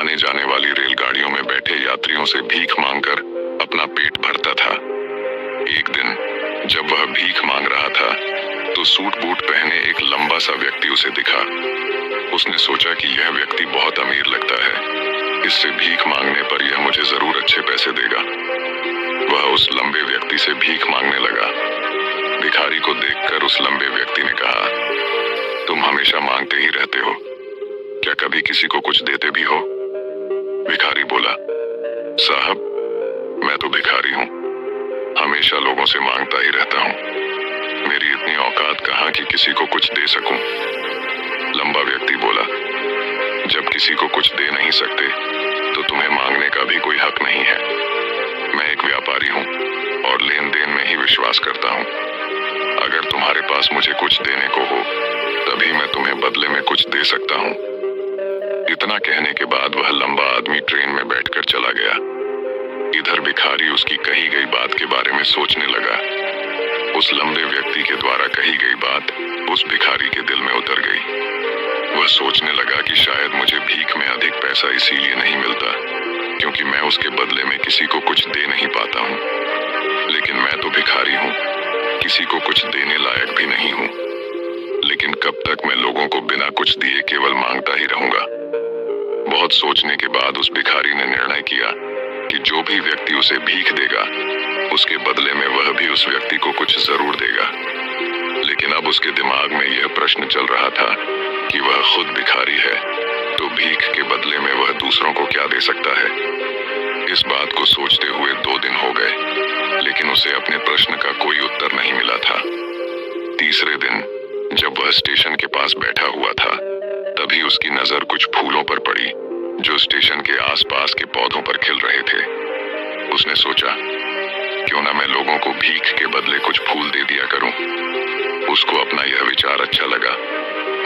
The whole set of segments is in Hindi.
आने जाने वाली रेलगाड़ियों में बैठे यात्रियों से भीख मांगकर अपना पेट भरता था। एक दिन जब वह भीख मांग रहा था तो सूट बूट पहने एक लंबा सा व्यक्ति उसे दिखा। उसने सोचा कि यह व्यक्ति बहुत अमीर लगता है, इससे भीख मांगने पर यह मुझे जरूर अच्छे पैसे देगा। वह उस लंबे व्यक्ति से भीख मांगने लगा। भिखारी को देखकर उस लंबे व्यक्ति ने कहा, तुम हमेशा मांगते ही रहते हो, क्या कभी किसी को कुछ देते भी हो? भिखारी बोला, साहब मैं तो भिखारी हूँ, हमेशा लोगों से मांगता ही रहता हूँ, मेरी इतनी औकात कहाँ कि किसी को कुछ दे सकूं। लंबा व्यक्ति बोला, जब किसी को कुछ दे नहीं सकते तो तुम्हें मांगने का भी कोई हक नहीं है। मैं एक व्यापारी हूँ और लेन देन में ही विश्वास करता हूँ। अगर तुम्हारे पास मुझे कुछ देने को हो तभी मैं तुम्हें बदले में कुछ दे सकता हूँ। इतना कहने के बाद वह लंबा आदमी ट्रेन में बैठकर चला गया। इधर भिखारी उसकी कही गई बात के बारे में सोचने लगा। उस लंबे व्यक्ति के द्वारा कही गई बात उस भिखारी के दिल में उतर गई। वह सोचने लगा कि शायद मुझे भीख में अधिक पैसा इसीलिए नहीं मिलता क्योंकि मैं उसके बदले में किसी को कुछ दे नहीं पाता हूँ। लेकिन मैं तो भिखारी हूँ, किसी को कुछ देने लायक भी नहीं हूँ। लेकिन कब तक मैं लोगों को बिना कुछ दिए केवल मांगता ही रहूंगा? बहुत सोचने के बाद उस भिखारी ने निर्णय किया कि जो भी व्यक्ति उसे भीख देगा उसके बदले में वह भी उस व्यक्ति को कुछ जरूर देगा। लेकिन अब उसके दिमाग में यह प्रश्न चल रहा था कि वह खुद भिखारी है तो भीख के बदले में वह दूसरों को क्या दे सकता है। इस बात को सोचते हुए 2 दिन हो गए लेकिन उसे अपने प्रश्न का कोई उत्तर नहीं मिला था। तीसरे दिन जब वह स्टेशन के पास बैठा हुआ था तभी उसकी नजर कुछ फूलों पर पड़ी जो स्टेशन के आसपास के पौधों पर खिल रहे थे। उसने सोचा, क्यों ना मैं लोगों को भीख के बदले कुछ फूल दे दिया करूं। उसको अपना यह विचार अच्छा लगा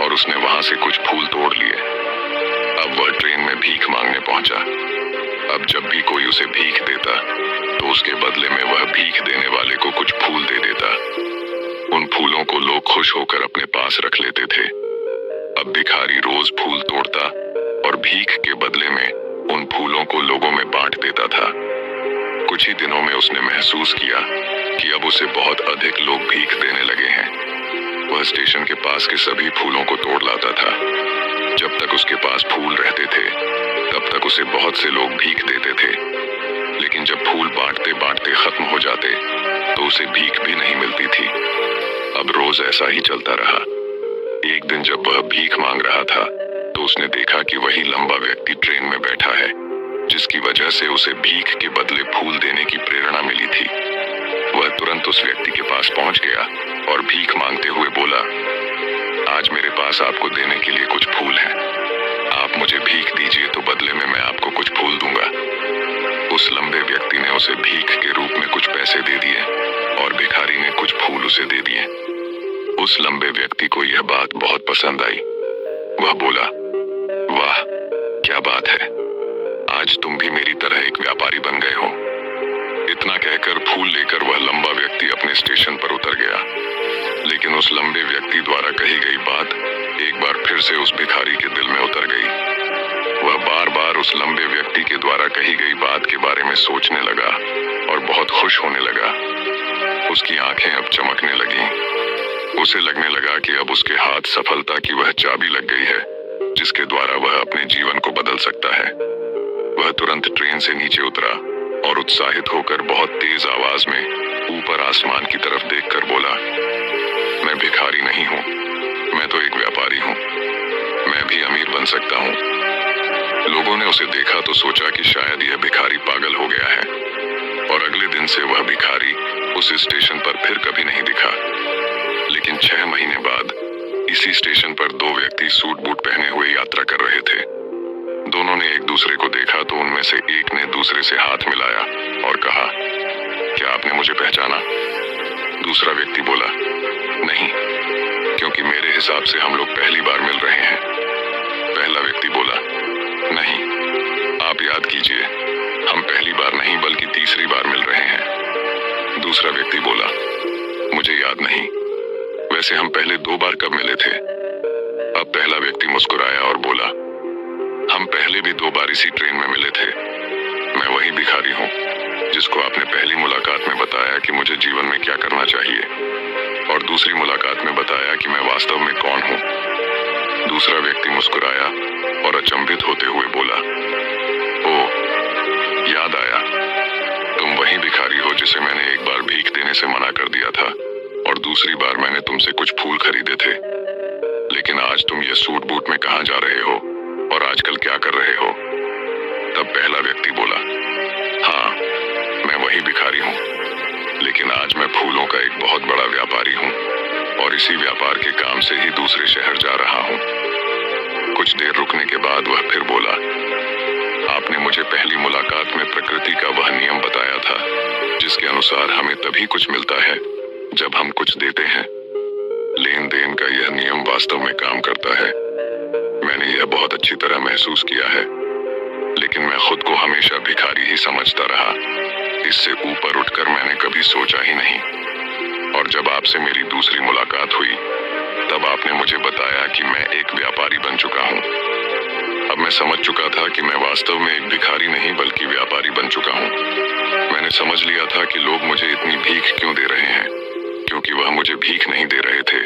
और उसने वहां से कुछ फूल तोड़ लिए। अब वह ट्रेन में भीख मांगने पहुंचा। अब जब भी कोई उसे भीख देता तो उसके बदले में वह भीख देने वाले को कुछ फूल दे देता। उन फूलों को लोग खुश होकर अपने पास रख लेते थे। अब भिखारी रोज फूल तोड़ता और भीख के बदले में उन फूलों को लोगों में बांट देता था। कुछ ही दिनों में उसने महसूस किया कि अब उसे बहुत अधिक लोग भीख देने लगे हैं। वह स्टेशन के पास के सभी फूलों को तोड़ लाता था। जब तक उसके पास फूल रहते थे तब तक उसे बहुत से लोग भीख देते थे। लेकिन जब फूल बांटते बांटते खत्म हो जाते तो उसे भीख भी नहीं मिलती थी। अब रोज ऐसा ही चलता रहा। एक दिन जब वह भीख मांग रहा था तो उसने देखा कि वही लंबा व्यक्ति ट्रेन में बैठा है जिसकी वजह से उसे भीख के बदले फूल देने की प्रेरणा मिली थी। वह तुरंत उस व्यक्ति के पास पहुंच गया और भीख मांगते हुए बोला, आज मेरे पास आपको देने के लिए कुछ फूल हैं। आप मुझे भीख दीजिए तो बदले में मैं आपको कुछ फूल दूंगा। उस लंबे व्यक्ति ने उसे भीख के रूप में कुछ पैसे दे दिए और भिखारी ने कुछ फूल उसे दे दिए। उस लंबे व्यक्ति को यह बात बहुत पसंद आई। वह बोला, वाह क्या बात है, आज तुम भी मेरी तरह एक व्यापारी बन गए हो। इतना कहकर फूल लेकर वह लंबा व्यक्ति अपने स्टेशन पर उतर गया। लेकिन उस लंबे व्यक्ति द्वारा कही गई बात एक बार फिर से उस भिखारी के दिल में उतर गई। वह बार बार उस लंबे व्यक्ति के द्वारा कही गई बात के बारे में सोचने लगा और बहुत खुश होने लगा। उसकी आंखें अब चमकने लगीं। उसे लगने लगा कि अब उसके हाथ सफलता की वह चाबी लग गई है जिसके द्वारा वह अपने जीवन को बदल सकता है। वह तुरंत ट्रेन से नीचे उतरा और उत्साहित होकर बहुत तेज आवाज में ऊपर आसमान की तरफ देखकर बोला, मैं भिखारी नहीं हूँ, मैं तो एक व्यापारी हूँ, मैं भी अमीर बन सकता हूँ। लोगों ने उसे देखा तो सोचा कि शायद यह भिखारी पागल हो गया है और अगले दिन से वह भिखारी उस स्टेशन पर फिर कभी नहीं दिखा। लेकिन 6 महीने बाद इसी स्टेशन पर 2 व्यक्ति सूट बूट पहने हुए यात्रा कर रहे थे। दोनों ने एक दूसरे को देखा तो उनमें से एक ने दूसरे से हाथ मिलाया और कहा, क्या आपने मुझे पहचाना? दूसरा व्यक्ति बोला, नहीं, क्योंकि मेरे हिसाब से हम लोग पहली बार मिल रहे हैं। पहला व्यक्ति बोला, नहीं, आप याद कीजिए, हम पहली बार नहीं बल्कि तीसरी बार मिल रहे हैं। दूसरा व्यक्ति बोला, मुझे याद नहीं, वैसे हम पहले 2 बार कब मिले थे? अब पहला व्यक्ति मुस्कुराया और बोला, हम पहले भी 2 बार इसी ट्रेन में मिले थे। मैं वही भिखारी हूँ जिसको आपने पहली मुलाकात में बताया कि मुझे जीवन में क्या करना चाहिए और दूसरी मुलाकात में बताया कि मैं वास्तव में कौन हूँ। दूसरा व्यक्ति मुस्कुराया और अचंभित होते हुए बोला, ओह, याद आया, तुम वही भिखारी हो जिसे मैंने एक बार भीख देने से मना कर दिया था और दूसरी बार मैंने तुमसे कुछ फूल खरीदे थे। लेकिन आज तुम ये सूट बूट में कहाँ जा रहे हो और आजकल क्या कर रहे हो? तब पहला व्यक्ति बोला, हाँ, मैं वही भिखारी हूँ, लेकिन आज मैं फूलों का एक बहुत बड़ा व्यापारी हूँ और इसी व्यापार के काम से ही दूसरे शहर जा रहा हूँ। कुछ देर रुकने के बाद वह फिर बोला, आपने मुझे पहली मुलाकात में प्रकृति का वह नियम बताया था जिसके अनुसार हमें तभी कुछ मिलता है जब हम कुछ देते हैं। लेन देन का यह नियम वास्तव में काम करता है। मैंने यह बहुत अच्छी तरह महसूस किया है, लेकिन मैं खुद को हमेशा भिखारी ही समझता रहा। इससे ऊपर उठकर मैंने कभी सोचा ही नहीं। और जब आपसे मेरी दूसरी मुलाकात हुई तब आपने मुझे बताया कि मैं एक व्यापारी बन चुका हूँ। अब मैं समझ चुका था कि मैं वास्तव में एक भिखारी नहीं बल्कि व्यापारी बन चुका हूँ। मैंने समझ लिया था कि लोग मुझे इतनी भीख क्यों दे रहे हैं, क्योंकि वह मुझे भीख नहीं दे रहे थे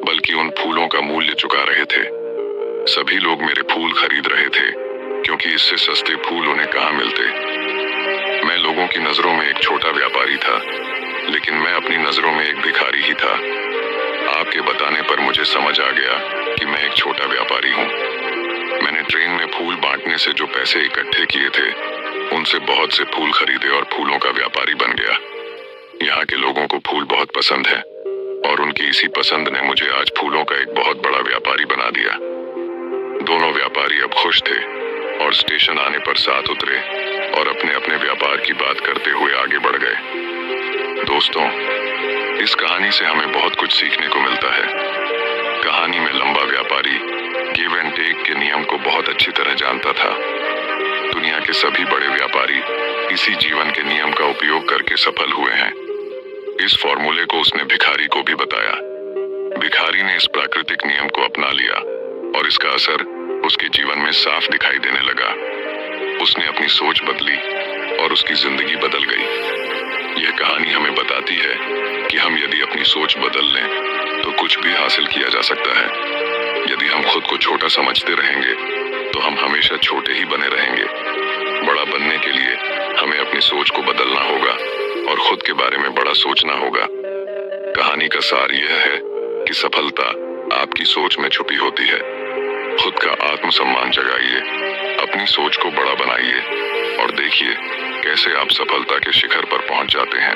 बल्कि उन फूलों का मूल्य चुका रहे थे। सभी लोग मेरे फूल खरीद रहे थे क्योंकि इससे सस्ते फूल उन्हें कहाँ मिलते। मैं लोगों की नजरों में एक छोटा व्यापारी था, लेकिन मैं अपनी नजरों में एक भिखारी ही था। आपके बताने पर मुझे समझ आ गया कि मैं एक छोटा व्यापारी हूँ। मैंने ट्रेन में फूल बांटने से जो पैसे इकट्ठे किए थे उनसे बहुत से फूल खरीदे और फूलों का व्यापारी बन गया। यहाँ के लोगों को फूल बहुत पसंद है और उनकी इसी पसंद ने मुझे आज फूलों का एक बहुत बड़ा व्यापारी बना दिया। दोनों व्यापारी अब खुश थे और स्टेशन आने पर साथ उतरे और अपने अपने व्यापार की बात करते हुए आगे बढ़ गए। दोस्तों, इस कहानी से हमें बहुत कुछ सीखने को मिलता है। कहानी में लंबा व्यापारी गिव एंड टेक के नियम को बहुत अच्छी तरह जानता था। दुनिया के सभी बड़े व्यापारी इसी जीवन के नियम का उपयोग करके सफल हुए हैं। इस फॉर्मूले को उसने भिखारी को भी बताया। भिखारी ने इस प्राकृतिक नियम को अपना लिया और इसका असर उसके जीवन में साफ दिखाई देने लगा। उसने अपनी सोच बदली और उसकी जिंदगी बदल गई। यह कहानी हमें बताती है कि हम यदि अपनी सोच बदल लें तो कुछ भी हासिल किया जा सकता है। यदि हम खुद को छोटा समझते रहेंगे तो हम हमेशा छोटे ही बने रहेंगे। बड़ा बनने के लिए हमें अपनी सोच को बदलना होगा और खुद के बारे में बड़ा सोचना होगा। कहानी का सार यह है कि सफलता आपकी सोच में छुपी होती है। खुद का आत्मसम्मान जगाइए, अपनी सोच को बड़ा बनाइए और देखिए कैसे आप सफलता के शिखर पर पहुंच जाते हैं।